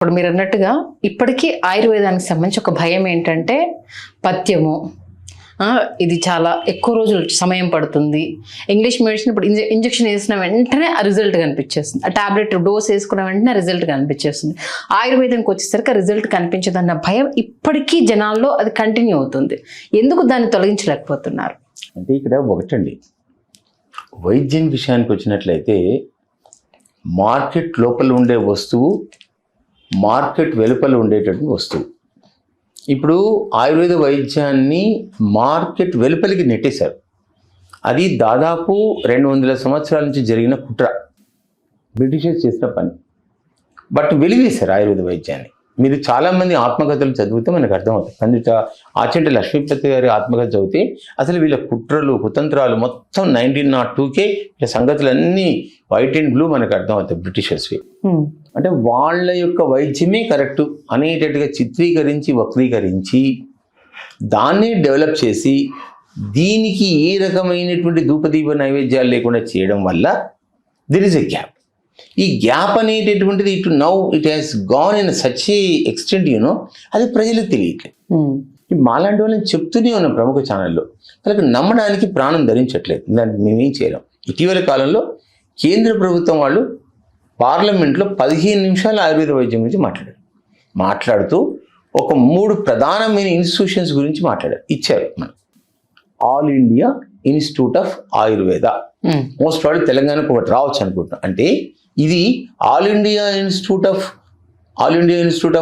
ఇప్పుడు మీరు అన్నట్టుగా ఇప్పటికీ ఆయుర్వేదానికి సంబంధించి ఒక భయం ఏంటంటే పథ్యము, ఇది చాలా ఎక్కువ రోజులు సమయం పడుతుంది. ఇంగ్లీష్ మెడిసిన్ ఇప్పుడు ఇంజెక్షన్ వేసిన వెంటనే ఆ రిజల్ట్ కనిపించేస్తుంది, ఆ టాబ్లెట్ డోస్ వేసుకున్న వెంటనే రిజల్ట్ కనిపించేస్తుంది. ఆయుర్వేదంకి వచ్చేసరికి రిజల్ట్ కనిపించదన్న భయం ఇప్పటికీ జనాల్లో అది కంటిన్యూ అవుతుంది. ఎందుకు దాన్ని తొలగించలేకపోతున్నారు? అంటే ఇక్కడ ఒకటండి, వైద్యం విషయానికి వచ్చినట్లయితే మార్కెట్ లోపల ఉండే వస్తువు, మార్కెట్ వెలుపల ఉండేటటువంటి వస్తువు. ఇప్పుడు ఆయుర్వేద వైద్యాన్ని మార్కెట్ వెలుపలికి నెట్టేశారు. అది దాదాపు 200 సంవత్సరాల నుంచి జరిగిన కుట్ర, బ్రిటిషర్స్ చేసిన పని. బట్ వెలివేశారు ఆయుర్వేద వైద్యాన్ని. మీరు చాలామంది ఆత్మకథలు చదివితే మనకు అర్థమవుతుంది. పండిత ఆచంట లక్ష్మీపతి గారి ఆత్మకథ చదివితే అసలు వీళ్ళ కుట్రలు కుతంత్రాలు మొత్తం 1902కే వీళ్ళ సంగతులన్నీ వైట్ అండ్ బ్లూ మనకు అర్థమవుతాయి బ్రిటిషర్స్వి. అంటే వాళ్ళ యొక్క వైద్యమే కరెక్టు అనేటట్టుగా చిత్రీకరించి వక్రీకరించి దాన్ని డెవలప్ చేసి దీనికి ఏ రకమైనటువంటి ధూపదీప నైవేద్యాలు లేకుండా చేయడం వల్ల దిర్ ఇస్ ఎ గ్యాప్. ఈ గ్యాప్ అనేటటువంటిది ఇటు now it has gone in such a extent, అది ప్రజలకు తెలియట్లేదు. మాలాంటి వాళ్ళని చెప్తూనే ఉన్నాం ప్రముఖ ఛానల్లో, వాళ్ళకి నమ్మడానికి ప్రాణం ధరించట్లేదు. దానికి మేమేం చేయలేం. ఇటీవల కాలంలో కేంద్ర ప్రభుత్వం వాళ్ళు పార్లమెంట్లో 15 నిమిషాలు ఆయుర్వేద వైద్యం గురించి మాట్లాడుతూ ఒక 3 ప్రధానమైన ఇన్స్టిట్యూషన్స్ గురించి ఇచ్చారు. మనం all India institute of Ayurveda, most probably తెలంగాణకు ఒకటి రావచ్చు అనుకుంటున్నాం. అంటే ఇది all India institute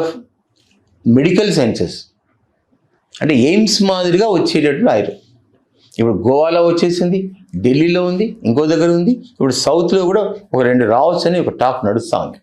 of medical sciences, అంటే ఎయిమ్స్ మాదిరిగా వచ్చేటటువంటి ఆయుర్వేదం. ఇప్పుడు గోవాలో వచ్చేసింది, ఢిల్లీలో ఉంది, ఇంకో దగ్గర ఉంది, ఇప్పుడు సౌత్లో కూడా ఒక 2 రావచ్చు అని ఒక టాక్ నడుస్తూ ఉంది.